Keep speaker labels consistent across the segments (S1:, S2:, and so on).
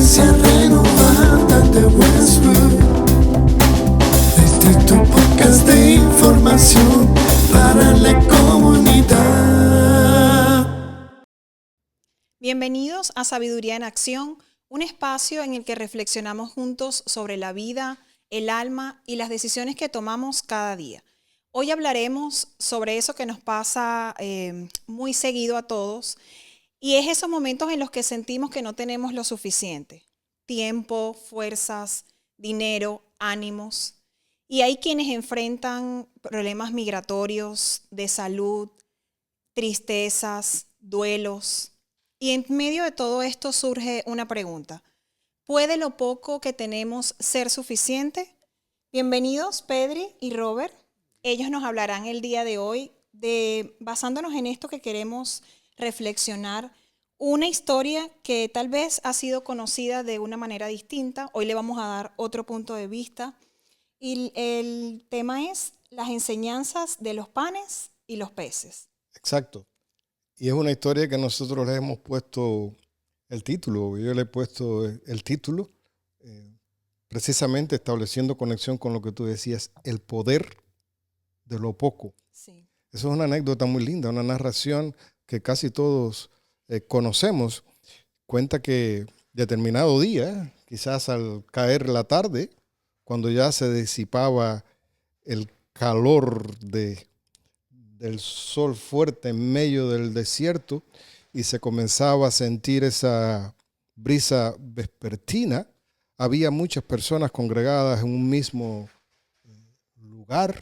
S1: Iglesia Renovada de Westwood. Este es tu podcast de información para la comunidad.
S2: Bienvenidos a Sabiduría en Acción, un espacio en el que reflexionamos juntos sobre la vida, el alma y las decisiones que tomamos cada día. Hoy hablaremos sobre eso que nos pasa muy seguido a todos, y es esos momentos en los que sentimos que no tenemos lo suficiente: tiempo, fuerzas, dinero, ánimos. Y hay quienes enfrentan problemas migratorios, de salud, tristezas, duelos. Y en medio de todo esto surge una pregunta: ¿puede lo poco que tenemos ser suficiente? Bienvenidos Pedri y Robert. Ellos nos hablarán el día de hoy basándonos en esto que queremos reflexionar, una historia que tal vez ha sido conocida de una manera distinta. Hoy le vamos a dar otro punto de vista. Y el tema es las enseñanzas de los panes y los peces.
S3: Exacto. Y es una historia que nosotros le hemos puesto el título. Yo le he puesto el título precisamente estableciendo conexión con lo que tú decías, el poder de lo poco.
S2: Sí.
S3: Eso es una anécdota muy linda, una narración que casi todos conocemos. Cuenta que determinado día, quizás al caer la tarde, cuando ya se disipaba el calor del sol fuerte en medio del desierto y se comenzaba a sentir esa brisa vespertina, había muchas personas congregadas en un mismo lugar.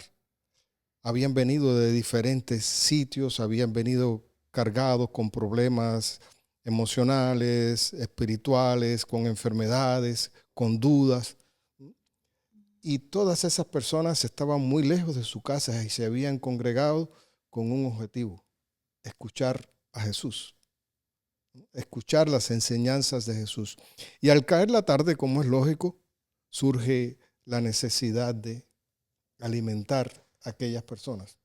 S3: Habían venido de diferentes sitios, habían venido cargados con problemas emocionales, espirituales, con enfermedades, con dudas. Y todas esas personas estaban muy lejos de su casa y se habían congregado con un objetivo: escuchar a Jesús, escuchar las enseñanzas de Jesús. Y al caer la tarde, como es lógico, surge la necesidad de alimentar a aquellas personas.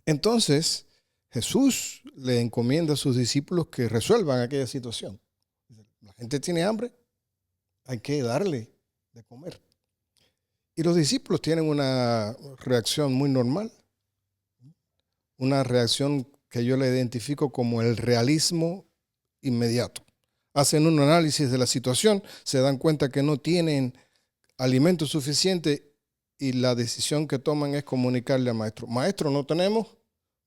S3: Entonces, Jesús le encomienda a sus discípulos que resuelvan aquella situación. La gente tiene hambre, hay que darle de comer. Y los discípulos tienen una reacción muy normal, una reacción que yo le identifico como el realismo inmediato. Hacen un análisis de la situación, se dan cuenta que no tienen alimento suficiente y la decisión que toman es comunicarle al maestro: maestro, no tenemos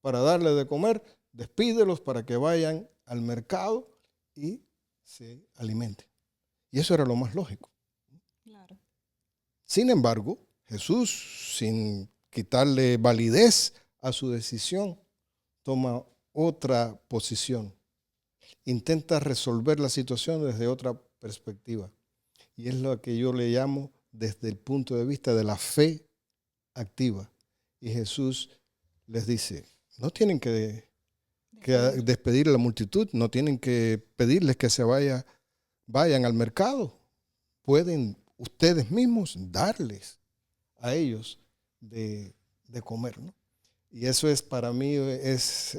S3: para darle de comer, despídelos para que vayan al mercado y se alimenten. Y eso era lo más lógico.
S2: Claro.
S3: Sin embargo, Jesús, sin quitarle validez a su decisión, toma otra posición. Intenta resolver la situación desde otra perspectiva. Y es lo que yo le llamo desde el punto de vista de la fe activa. Y Jesús les dice: no tienen que despedir a la multitud, no tienen que pedirles que se vayan al mercado. Pueden ustedes mismos darles a ellos de comer, ¿no? Y eso es, para mí, es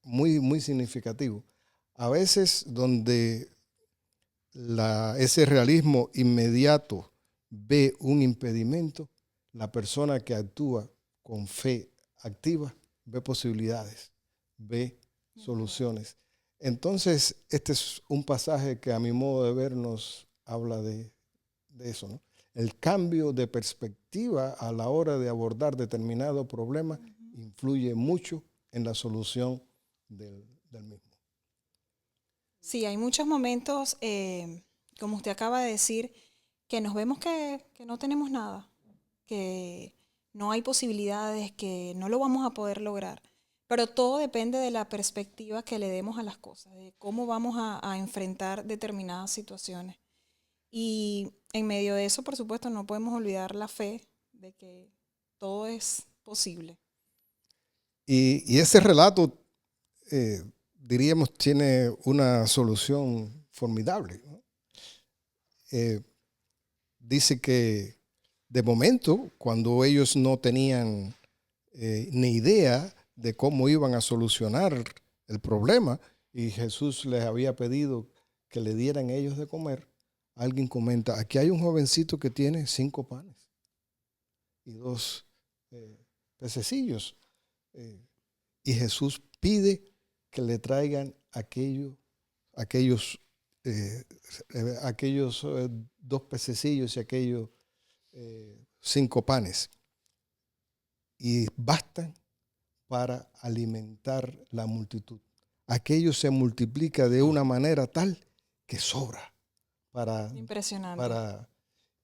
S3: muy, muy significativo. A veces donde ese realismo inmediato ve un impedimento, la persona que actúa con fe activa ve posibilidades, ve soluciones. Entonces, este es un pasaje que a mi modo de ver nos habla de eso, ¿no? El cambio de perspectiva a la hora de abordar determinado problema influye mucho en la solución del mismo.
S2: Sí, hay muchos momentos, como usted acaba de decir, que nos vemos que no tenemos nada, que no hay posibilidades, que no lo vamos a poder lograr. Pero todo depende de la perspectiva que le demos a las cosas, de cómo vamos a enfrentar determinadas situaciones. Y en medio de eso, por supuesto, no podemos olvidar la fe de que todo es posible.
S3: Y ese relato, diríamos, tiene una solución formidable, ¿no? Dice que de momento, cuando ellos no tenían ni idea de cómo iban a solucionar el problema, y Jesús les había pedido que le dieran ellos de comer, alguien comenta, aquí hay un jovencito que tiene 5 panes y 2 pececillos. Y Jesús pide que le traigan aquellos 2 pececillos y aquellos 5 panes. Y bastan para alimentar la multitud. Aquello se multiplica de una manera tal que sobra para...
S2: Impresionante.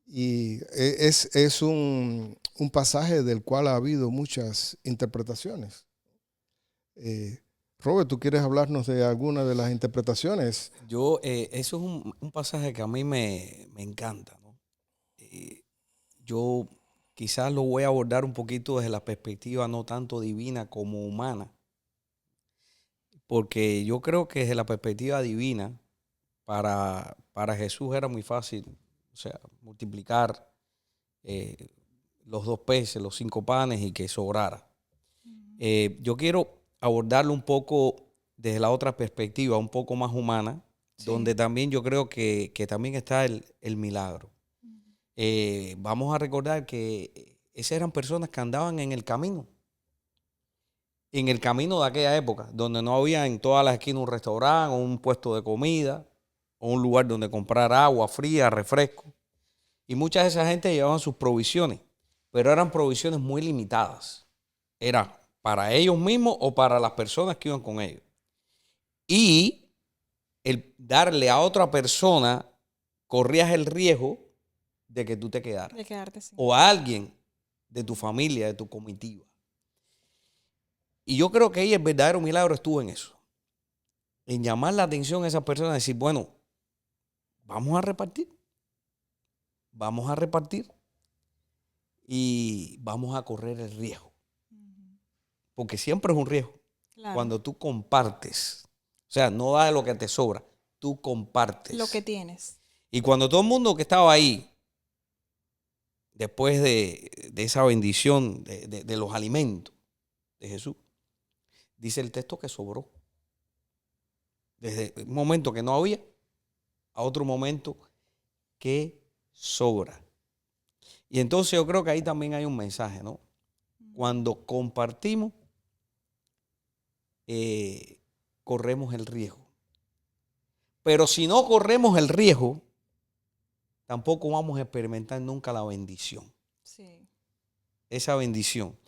S3: Y es un pasaje del cual ha habido muchas interpretaciones. Robert, ¿tú quieres hablarnos de alguna de las interpretaciones?
S4: Eso es un pasaje que a mí me encanta, ¿no? Yo quizás lo voy a abordar un poquito desde la perspectiva no tanto divina como humana, porque yo creo que desde la perspectiva divina, para Jesús era muy fácil, o sea, multiplicar los 2 peces, los 5 panes y que sobrara. Yo quiero abordarlo un poco desde la otra perspectiva, un poco más humana,
S2: Sí.
S4: donde también yo creo que también está el milagro. Vamos a recordar que esas eran personas que andaban en el camino de aquella época, donde no había en todas las esquinas un restaurante o un puesto de comida o un lugar donde comprar agua fría, refresco. Y mucha de esa gente llevaban sus provisiones, pero eran provisiones muy limitadas. Era para ellos mismos o para las personas que iban con ellos. Y el darle a otra persona, corrías el riesgo de que tú te quedaras.
S2: De quedarte sin.
S4: O a alguien de tu familia, de tu comitiva. Y yo creo que ahí el verdadero milagro estuvo en eso. En llamar la atención a esas personas y decir, bueno, vamos a repartir. Vamos a repartir. Y vamos a correr el riesgo. Porque siempre es un riesgo.
S2: Claro.
S4: Cuando tú compartes. O sea, no da de lo que te sobra. Tú compartes.
S2: Lo que tienes.
S4: Y cuando todo el mundo que estaba ahí, después de esa bendición de los alimentos de Jesús, dice el texto que sobró. Desde un momento que no había a otro momento que sobra. Y entonces yo creo que ahí también hay un mensaje, ¿no? Cuando compartimos, corremos el riesgo. Pero si no corremos el riesgo, tampoco vamos a experimentar nunca la bendición.
S2: Sí.
S4: Esa bendición.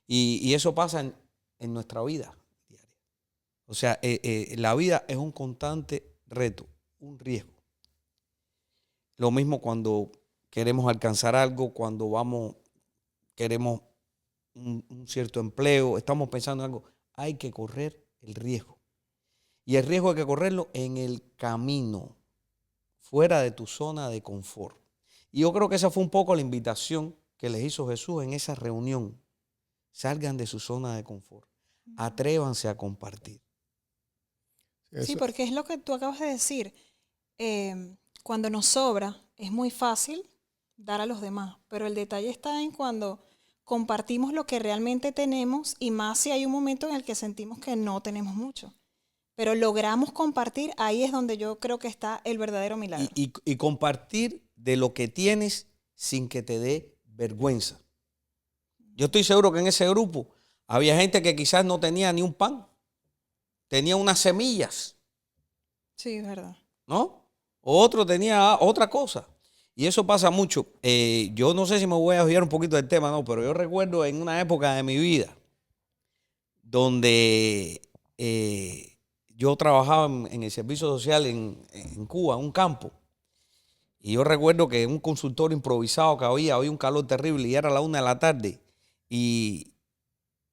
S4: Y eso pasa en nuestra vida diaria. O sea, la vida es un constante reto, un riesgo. Lo mismo cuando queremos alcanzar algo, cuando queremos un cierto empleo, estamos pensando en algo, hay que correr el riesgo. Y el riesgo hay que correrlo en el camino, fuera de tu zona de confort. Y yo creo que esa fue un poco la invitación que les hizo Jesús en esa reunión. Salgan de su zona de confort. Atrévanse a compartir.
S2: Sí, porque es lo que tú acabas de decir. Cuando nos sobra, es muy fácil dar a los demás, pero el detalle está en cuando compartimos lo que realmente tenemos y más si hay un momento en el que sentimos que no tenemos mucho. Pero logramos compartir, ahí es donde yo creo que está el verdadero milagro.
S4: Y compartir de lo que tienes sin que te dé vergüenza. Yo estoy seguro que en ese grupo había gente que quizás no tenía ni un pan, tenía unas semillas.
S2: Sí, es verdad.
S4: ¿No? Otro tenía otra cosa. Y eso pasa mucho. Yo no sé si me voy a desviar un poquito del tema, no, pero yo recuerdo en una época de mi vida donde yo trabajaba en el servicio social en Cuba, en un campo. Y yo recuerdo que en un consultorio improvisado que había un calor terrible y era la 1 de la tarde. Y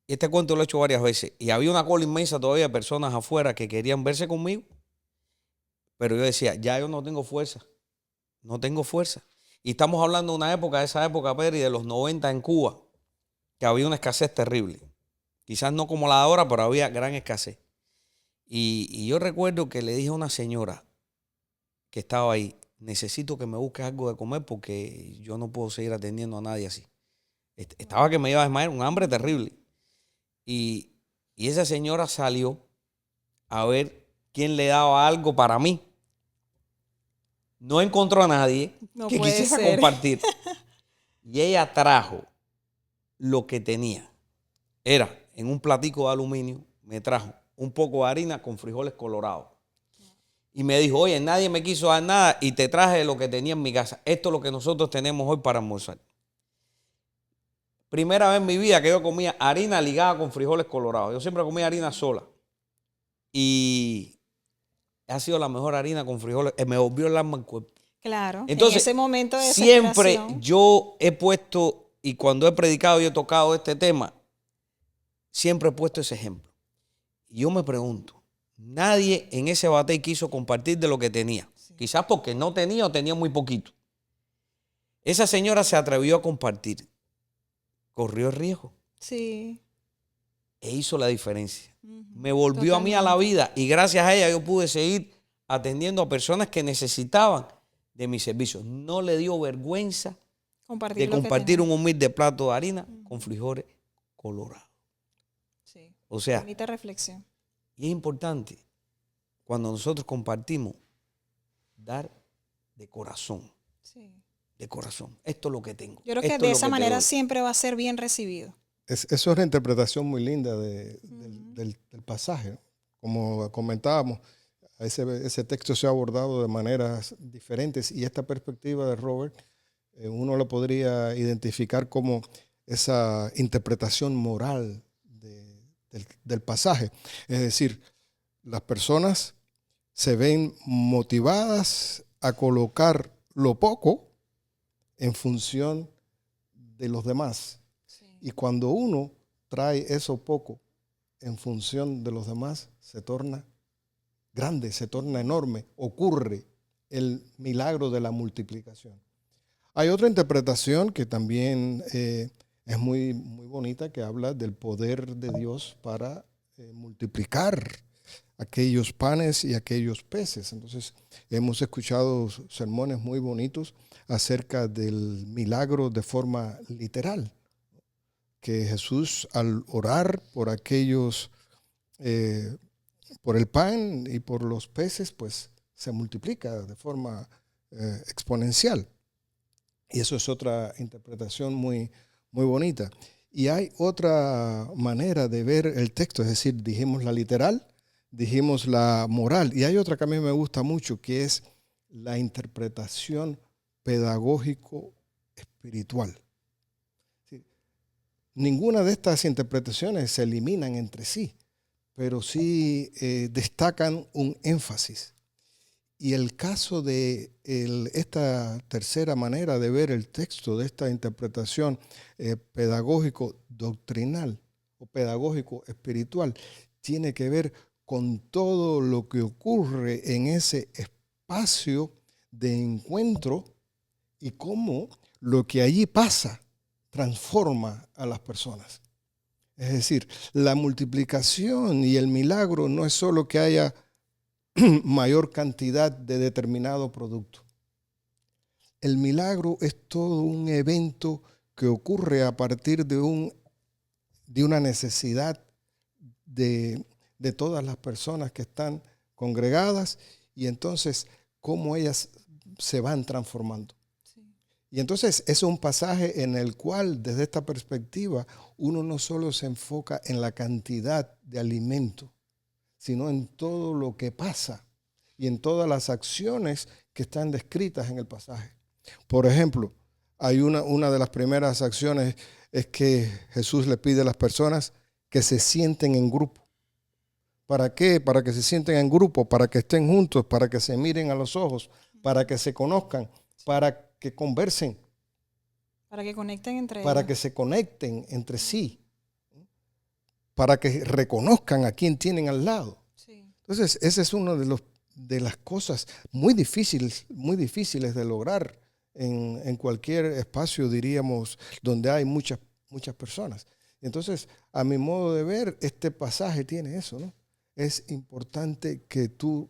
S4: este cuento lo he hecho varias veces. Y había una cola inmensa todavía de personas afuera que querían verse conmigo. Pero yo decía, ya yo no tengo fuerza. No tengo fuerza. Y estamos hablando de una época, de esa época, Peri, de los 90 en Cuba, que había una escasez terrible. Quizás no como la de ahora, pero había gran escasez. Y yo recuerdo que le dije a una señora que estaba ahí, necesito que me busques algo de comer porque yo no puedo seguir atendiendo a nadie así. Estaba que me iba a desmayar, un hambre terrible. Y esa señora salió a ver quién le daba algo para mí. no encontró a nadie
S2: No
S4: que
S2: puede
S4: quisiera
S2: ser.
S4: compartir. Y ella trajo lo que tenía. Era en un platico de aluminio, me trajo un poco de harina con frijoles colorados. Y me dijo, oye, nadie me quiso dar nada y te traje lo que tenía en mi casa. Esto es lo que nosotros tenemos hoy para almorzar. Primera vez en mi vida que yo comía harina ligada con frijoles colorados. Yo siempre comía harina sola. Y ha sido la mejor harina con frijoles. Me volvió el alma al cuerpo.
S2: Claro,
S4: Entonces,
S2: en ese momento de
S4: siempre
S2: desesperación.
S4: yo he puesto, y cuando he predicado y he tocado este tema, siempre he puesto ese ejemplo. Y yo me pregunto, nadie en ese batey quiso compartir de lo que tenía.
S2: Sí.
S4: Quizás porque no tenía o tenía muy poquito. Esa señora se atrevió a compartir. Corrió el riesgo
S2: Sí.
S4: e hizo la diferencia.
S2: Ujú,
S4: Me volvió a mí a la
S2: totalmente.
S4: vida y gracias a ella yo pude seguir atendiendo a personas que necesitaban de mis servicios. No le dio vergüenza
S2: Compartir
S4: de
S2: lo que
S4: compartir
S2: tenemos.
S4: un humilde plato de harina con frijoles colorados.
S2: Sí.
S4: O sea,
S2: Bonita reflexión.
S4: y es importante cuando nosotros compartimos dar de corazón,
S2: Sí.
S4: de corazón. Esto es lo que tengo.
S2: Yo creo que
S4: Esto
S2: de
S4: es lo
S2: esa
S4: que te
S2: manera
S4: doy.
S2: siempre va a ser bien recibido.
S3: Eso es una interpretación muy linda del pasaje, ¿no? Como comentábamos, ese texto se ha abordado de maneras diferentes y esta perspectiva de Robert, uno lo podría identificar como esa interpretación moral del pasaje. Es decir, las personas se ven motivadas a colocar lo poco en función de los demás. Y cuando uno trae eso poco en función de los demás, se torna grande, se torna enorme, ocurre el milagro de la multiplicación. Hay otra interpretación que también es muy, muy bonita, que habla del poder de Dios para multiplicar aquellos panes y aquellos peces. Entonces, hemos escuchado sermones muy bonitos acerca del milagro de forma literal, que Jesús al orar por aquellos, por el pan y por los peces, pues se multiplica de forma exponencial. Y eso es otra interpretación muy, muy bonita. Y hay otra manera de ver el texto, es decir, dijimos la literal, dijimos la moral, y hay otra que a mí me gusta mucho, que es la interpretación pedagógico-espiritual. Ninguna de estas interpretaciones se eliminan entre sí, pero sí destacan un énfasis. Y el caso de esta tercera manera de ver el texto, de esta interpretación pedagógico-doctrinal o pedagógico-espiritual, tiene que ver con todo lo que ocurre en ese espacio de encuentro y cómo lo que allí pasa transforma a las personas. Es decir, la multiplicación y el milagro no es solo que haya mayor cantidad de determinado producto. El milagro es todo un evento que ocurre a partir de una necesidad de todas las personas que están congregadas y entonces cómo ellas se van transformando. Y entonces es un pasaje en el cual, desde esta perspectiva, uno no solo se enfoca en la cantidad de alimento, sino en todo lo que pasa y en todas las acciones que están descritas en el pasaje. Por ejemplo, hay una de las primeras acciones es que Jesús le pide a las personas que se sienten en grupo. ¿Para qué? Para que se sienten en grupo, para que estén juntos, para que se miren a los ojos, para que se conozcan, para que conversen,
S2: para que conecten entre
S3: para
S2: ellos.
S3: que se conecten entre sí, para que reconozcan a quien tienen al lado.
S2: Sí.
S3: Entonces, ese es uno de las cosas muy difíciles de lograr en cualquier espacio, diríamos, donde hay muchas personas. Entonces, a mi modo de ver, este pasaje tiene eso, ¿no? Es importante que tú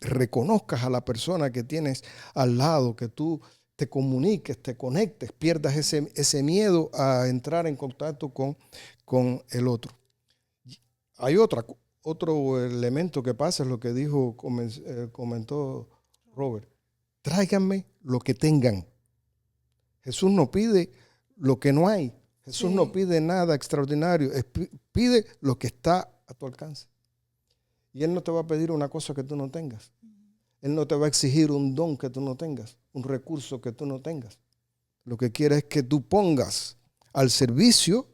S3: reconozcas a la persona que tienes al lado, que tú te comuniques, te conectes, pierdas ese miedo a entrar en contacto con el otro. Hay otro elemento que pasa, es lo que comentó Robert. tráiganme lo que tengan. Jesús no pide lo que no hay. Jesús no pide nada extraordinario. Pide lo que está a tu alcance. Y Él no te va a pedir una cosa que tú no tengas. Él no te va a exigir un don que tú no tengas, un recurso que tú no tengas. Lo que quiere es que tú pongas al servicio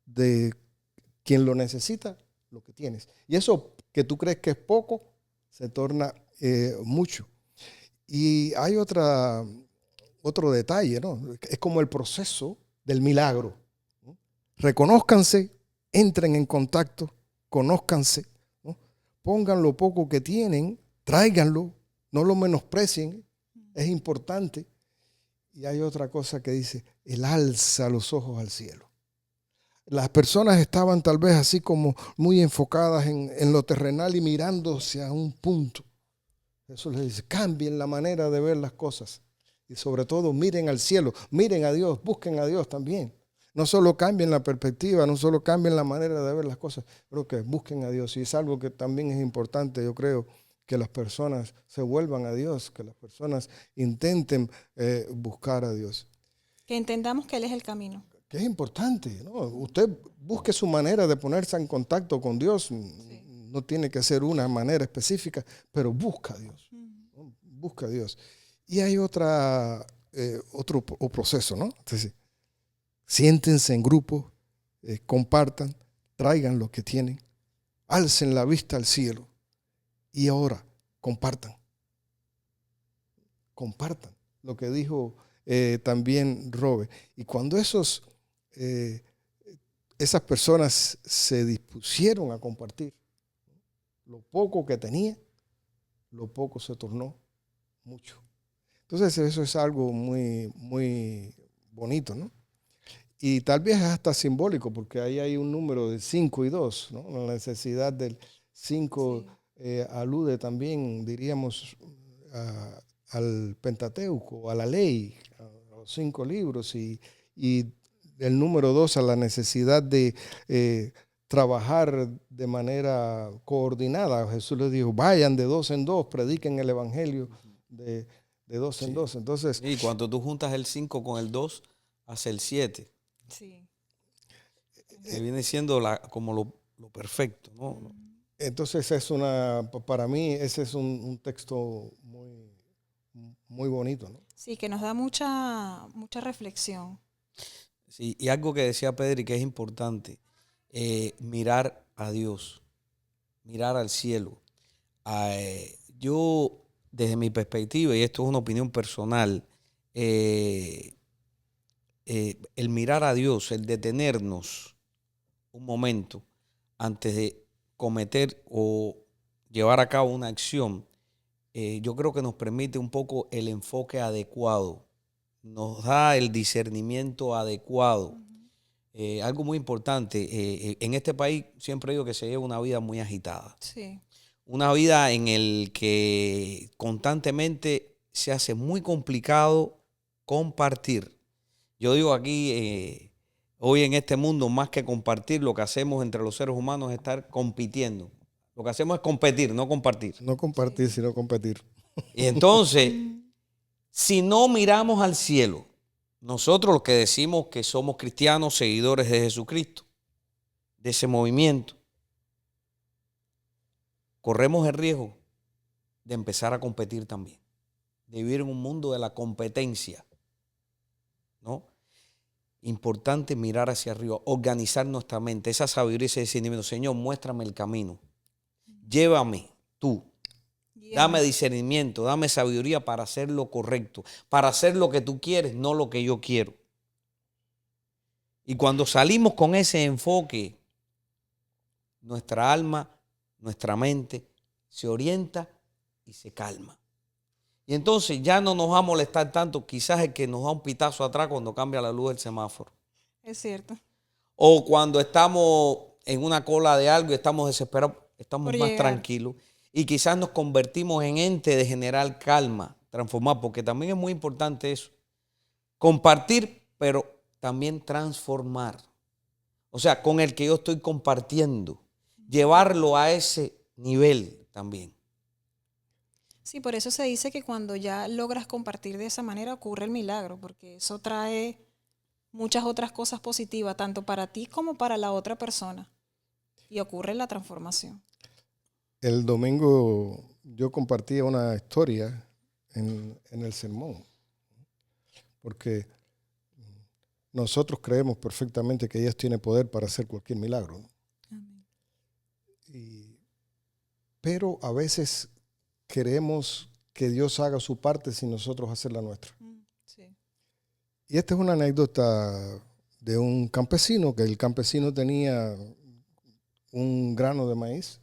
S3: de quien lo necesita lo que tienes. Y eso que tú crees que es poco, se torna mucho. Y hay otro detalle, ¿no? Es como el proceso del milagro, ¿no? Reconózcanse, entren en contacto, conózcanse, ¿no? Pongan lo poco que tienen, tráiganlo, no lo menosprecien, es importante. Y hay otra cosa que dice, Él alza los ojos al cielo. Las personas estaban tal vez así como muy enfocadas en lo terrenal y mirándose a un punto. Jesús les dice, cambien la manera de ver las cosas. Y sobre todo miren al cielo, miren a Dios, busquen a Dios también. No solo cambien la perspectiva, no solo cambien la manera de ver las cosas, pero que busquen a Dios. Y es algo que también es importante, yo creo, que las personas se vuelvan a Dios, que las personas intenten buscar a Dios.
S2: Que entendamos que Él es el camino.
S3: Que es importante, ¿no? Usted busque su manera de ponerse en contacto con Dios. Sí. No tiene que ser una manera específica, pero busca a Dios. ¿No? Busca a Dios. Y hay otro proceso, ¿no? Entonces, siéntense en grupo, compartan, traigan lo que tienen, alcen la vista al cielo y ahora compartan. Compartan lo que dijo también Robert. Y cuando esas personas se dispusieron a compartir lo poco que tenía, lo poco se tornó mucho. Entonces eso es algo muy, muy bonito, ¿no? Y tal vez es hasta simbólico, porque ahí hay un número de 5 y 2, ¿no? La necesidad del 5 alude también, diríamos, al Pentateuco, a la ley, a los 5 libros, y el número 2 a la necesidad de trabajar de manera coordinada. Jesús les dijo, vayan de 2 en 2, prediquen el evangelio de 2 en 2. Entonces,
S4: y cuando tú juntas el 5 con el 2, hace el 7.
S2: Sí.
S4: Que viene siendo como lo perfecto, ¿no?
S3: Entonces para mí ese es un texto muy, muy bonito, ¿no?
S2: Sí, que nos da mucha reflexión.
S4: Sí, y algo que decía Pedro y que es importante, mirar a Dios, mirar al cielo. Yo, desde mi perspectiva, y esto es una opinión personal, el mirar a Dios, el detenernos un momento antes de cometer o llevar a cabo una acción, yo creo que nos permite un poco el enfoque adecuado, nos da el discernimiento adecuado. Algo muy importante, en este país siempre digo que se lleva una vida muy agitada.
S2: Sí.
S4: Una vida en el que constantemente se hace muy complicado compartir. Yo digo aquí, hoy en este mundo, más que compartir, lo que hacemos entre los seres humanos es estar compitiendo. Lo que hacemos es competir, no compartir.
S3: No compartir, sino competir.
S4: Y entonces, si no miramos al cielo, nosotros los que decimos que somos cristianos, seguidores de Jesucristo, de ese movimiento, corremos el riesgo de empezar a competir también, de vivir en un mundo de la competencia, ¿no? Importante mirar hacia arriba, organizar nuestra mente, esa sabiduría, ese discernimiento. Señor, muéstrame el camino. Llévame tú. Dame discernimiento, dame sabiduría para hacer lo correcto, para hacer lo que tú quieres, no lo que yo quiero. Y cuando salimos con ese enfoque, nuestra alma, nuestra mente se orienta y se calma. Y entonces ya no nos va a molestar tanto quizás el que nos da un pitazo atrás cuando cambia la luz del semáforo.
S2: Es cierto.
S4: O cuando estamos en una cola de algo y estamos desesperados, estamos más tranquilos. Y quizás nos convertimos en ente de generar calma, transformar, porque también es muy importante eso. Compartir, pero también transformar. O sea, con el que yo estoy compartiendo, llevarlo a ese nivel también.
S2: Sí, por eso se dice que cuando ya logras compartir de esa manera ocurre el milagro, porque eso trae muchas otras cosas positivas, tanto para ti como para la otra persona. Y ocurre la transformación.
S3: El domingo yo compartía una historia en el sermón, porque nosotros creemos perfectamente que Dios tiene poder para hacer cualquier milagro, ¿no?
S2: Amén.
S3: Pero a veces queremos que Dios haga su parte sin nosotros hacer la nuestra.
S2: Sí.
S3: Y esta es una anécdota de un campesino, que el campesino tenía un grano de maíz,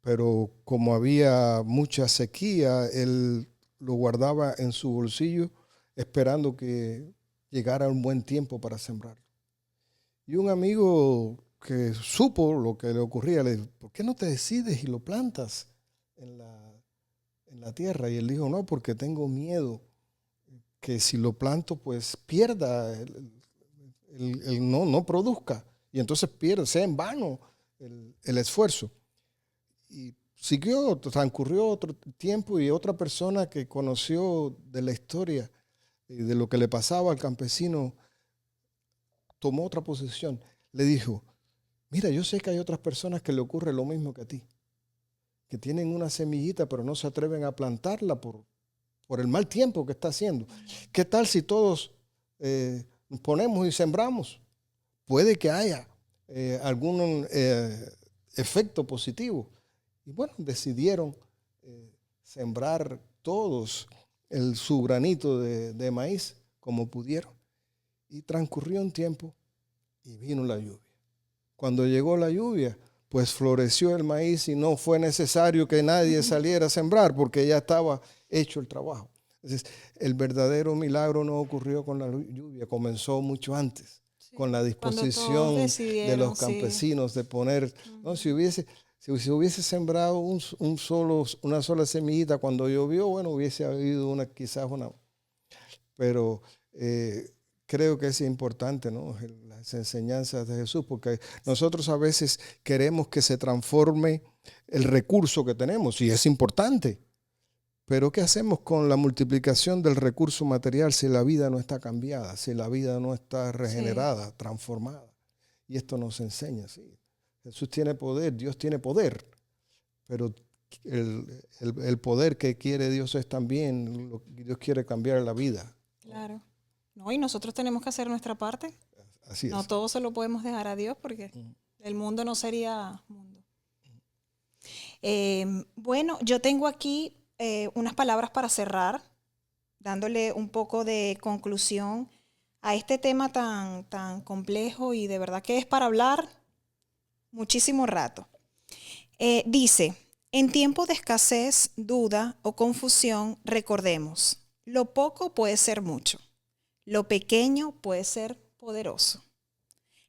S3: pero como había mucha sequía, él lo guardaba en su bolsillo esperando que llegara un buen tiempo para sembrarlo. Y un amigo que supo lo que le ocurría le dijo, ¿por qué no te decides y lo plantas en la tierra? Y él dijo, no, porque tengo miedo que si lo planto, pues pierda, no produzca. Y entonces sea en vano el esfuerzo. Y transcurrió otro tiempo y otra persona que conoció de la historia y de lo que le pasaba al campesino tomó otra posición. Le dijo, mira, yo sé que hay otras personas que le ocurre lo mismo que a ti, que tienen una semillita pero no se atreven a plantarla por el mal tiempo que está haciendo. ¿Qué tal si todos nos ponemos y sembramos? Puede que haya algún efecto positivo. Y bueno, decidieron sembrar todos su granito de maíz como pudieron. Y transcurrió un tiempo y vino la lluvia. Cuando llegó la lluvia, pues floreció el maíz y no fue necesario que nadie saliera a sembrar porque ya estaba hecho el trabajo. Entonces, el verdadero milagro no ocurrió con la lluvia, comenzó mucho antes, sí, con la disposición de los campesinos de poner, ¿no? Si hubiese sembrado una sola semillita cuando llovió, bueno, hubiese habido quizás una. Pero creo que es importante, ¿no? Las enseñanzas de Jesús, porque nosotros a veces queremos que se transforme el recurso que tenemos, y es importante. Pero ¿qué hacemos con la multiplicación del recurso material si la vida no está cambiada, si la vida no está regenerada, sí, transformada? Y esto nos enseña, sí. Jesús tiene poder, Dios tiene poder, pero el poder que quiere Dios es también lo que Dios quiere cambiar la vida.
S2: Claro. No, y nosotros tenemos que hacer nuestra parte.
S3: Así es.
S2: No todo se lo podemos dejar a Dios porque el mundo no sería mundo. Bueno, yo tengo aquí unas palabras para cerrar, dándole un poco de conclusión a este tema tan complejo y de verdad que es para hablar muchísimo rato. Dice, en tiempos de escasez, duda o confusión, recordemos, lo poco puede ser mucho, lo pequeño puede ser poderoso.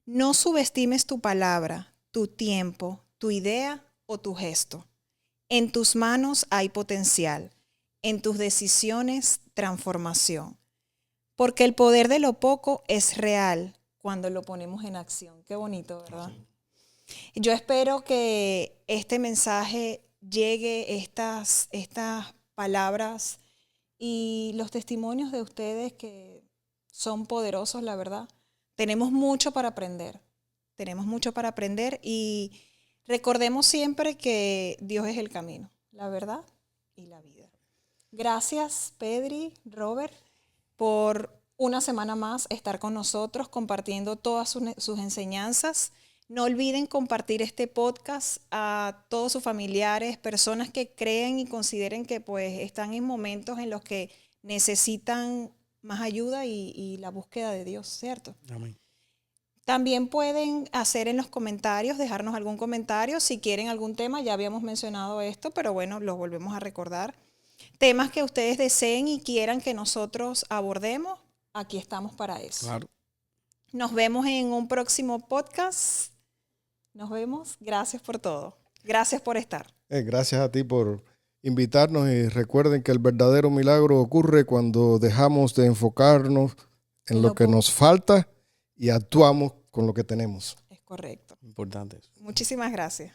S2: No subestimes tu palabra, tu tiempo, tu idea o tu gesto. En tus manos hay potencial, en tus decisiones transformación, porque el poder de lo poco es real cuando lo ponemos en acción. Qué bonito, ¿verdad? Sí. Yo espero que este mensaje llegue, estas palabras y los testimonios de ustedes que son poderosos, la verdad. Tenemos mucho para aprender y recordemos siempre que Dios es el camino, la verdad y la vida. Gracias, Pedri, Robert, por una semana más estar con nosotros compartiendo todas sus enseñanzas. No olviden compartir este podcast a todos sus familiares, personas que creen y consideren que pues están en momentos en los que necesitan más ayuda y la búsqueda de Dios, ¿cierto?
S4: Amén.
S2: También pueden hacer en los comentarios, dejarnos algún comentario si quieren algún tema. Ya habíamos mencionado esto, pero bueno, lo volvemos a recordar. Temas que ustedes deseen y quieran que nosotros abordemos, aquí estamos para eso.
S4: Claro.
S2: Nos vemos en un próximo podcast. Nos vemos. Gracias por todo. Gracias por estar.
S3: Gracias a ti por invitarnos y recuerden que el verdadero milagro ocurre cuando dejamos de enfocarnos en lo que nos falta y actuamos con lo que tenemos.
S2: Es correcto.
S4: Importante.
S2: Muchísimas gracias.